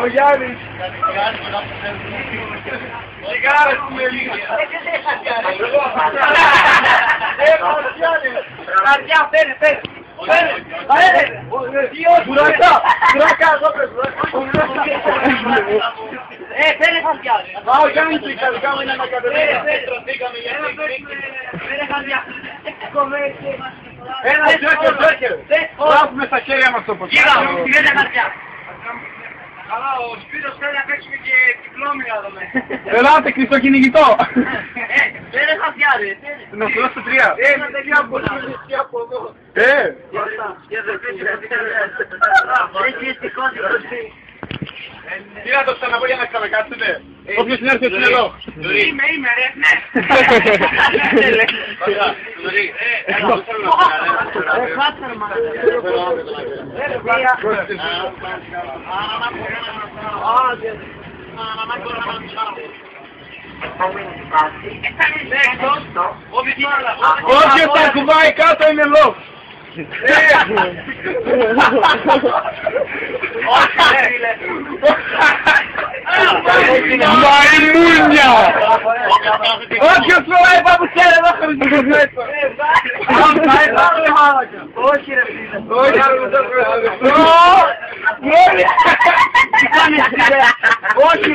Ο Γιάννης. Σιγάρες που με λίγα. Καρδιά, φέρε, φέρε. Μπουρακά, μπουρακά, εδώ πες. Φέρε καρδιά. Ο Γιάννης τελικά είναι να κατεβαίνει. Φέρε καρδιά. Ένα τζέκερ. Βάζουμε στα χέρια μας το ποτέ. Γύρω, φέρε καρδιά. Καλά, ο Σπύρος θέλει να παίξουμε και κυκλόμοι να δούμε. Ελάτε, Χριστοκυνηγητό. Φέρε χαρτιά ρε. Να σου δώσω 3. Ένα τελειά από εδώ. Τι να το ξαναπώ για να ξανακάτσετε. Όποιος είναι έρθει είναι εδώ. Είμαι ρε, ναι. Όποιος τα κουβάει κάτω είναι λόγ. Μαϊμούνια! Όποιος φοράει παπουτσέρα εδώ χρησιμοποιώ έτσι. Όχι ρε φίλε. Όχι ρε φίλε. Όχι.